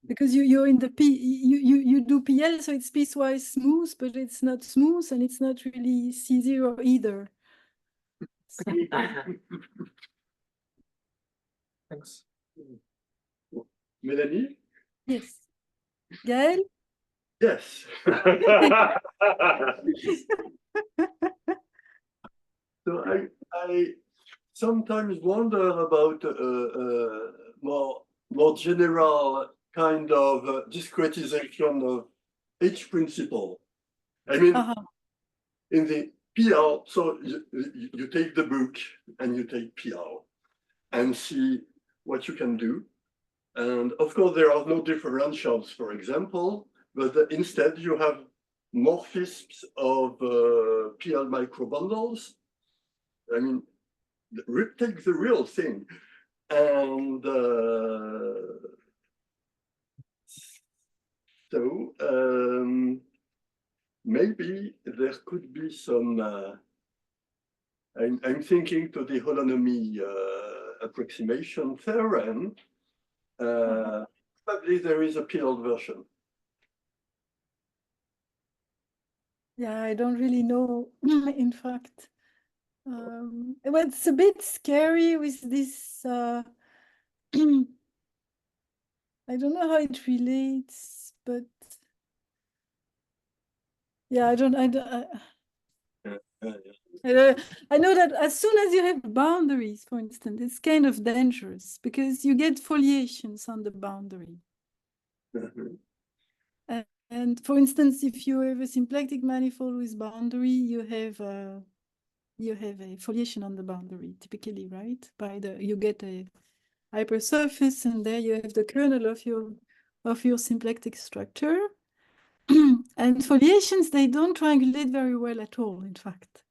because you're in the you do PL, so it's piecewise smooth, but it's not smooth, and it's not really C0 either. So. Thanks. Melanie? Yes. Gael? Yes. So I sometimes wonder about more general kind of discretization of H principle. I mean, in the PL, so you take the book and you take PL and see what you can do. And of course, there are no differentials, for example, but instead you have morphisms of PL microbundles. I mean, take the real thing. And so maybe there could be some, I'm thinking to the holonomy approximation theorem. Probably there is a PL version. Yeah, I don't really know, in fact. It's a bit scary with this. I don't know how it relates, but yeah, I know that as soon as you have boundaries, for instance, it's kind of dangerous because you get foliations on the boundary. And for instance, if you have a symplectic manifold with boundary, you have a foliation on the boundary, typically, right? You get a hypersurface, and there you have the kernel of your symplectic structure. And foliations, they don't triangulate very well at all, in fact.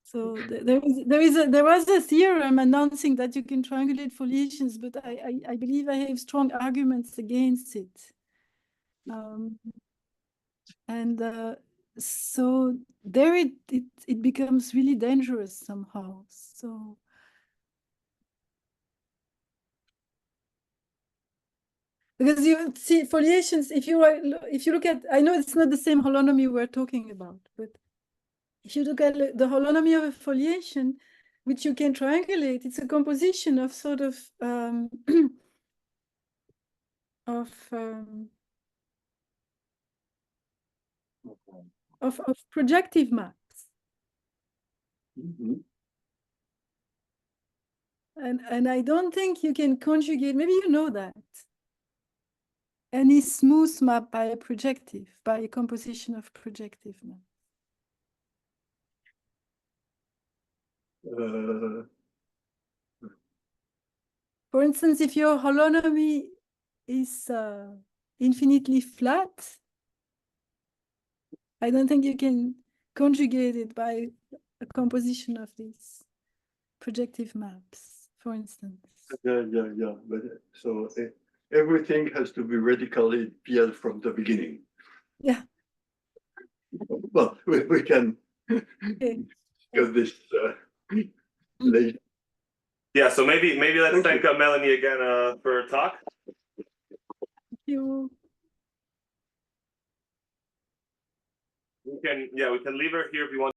So there was a theorem announcing that you can triangulate foliations, but I believe I have strong arguments against it. And so there it becomes really dangerous somehow. So because you see foliations, if you look at, I know it's not the same holonomy we're talking about, but if you look at the holonomy of a foliation, which you can triangulate, it's a composition of sort of of projective maps. And I don't think you can conjugate, maybe you know that, any smooth map by a projective, by a composition of projective maps. For instance, if your holonomy is infinitely flat, I don't think you can conjugate it by a composition of these projective maps, for instance. Yeah. But so everything has to be radically PL from the beginning. Yeah. Well, we can get this later. Yeah, so maybe let's thank Melanie again for her talk. Thank you. We can leave her here if you want.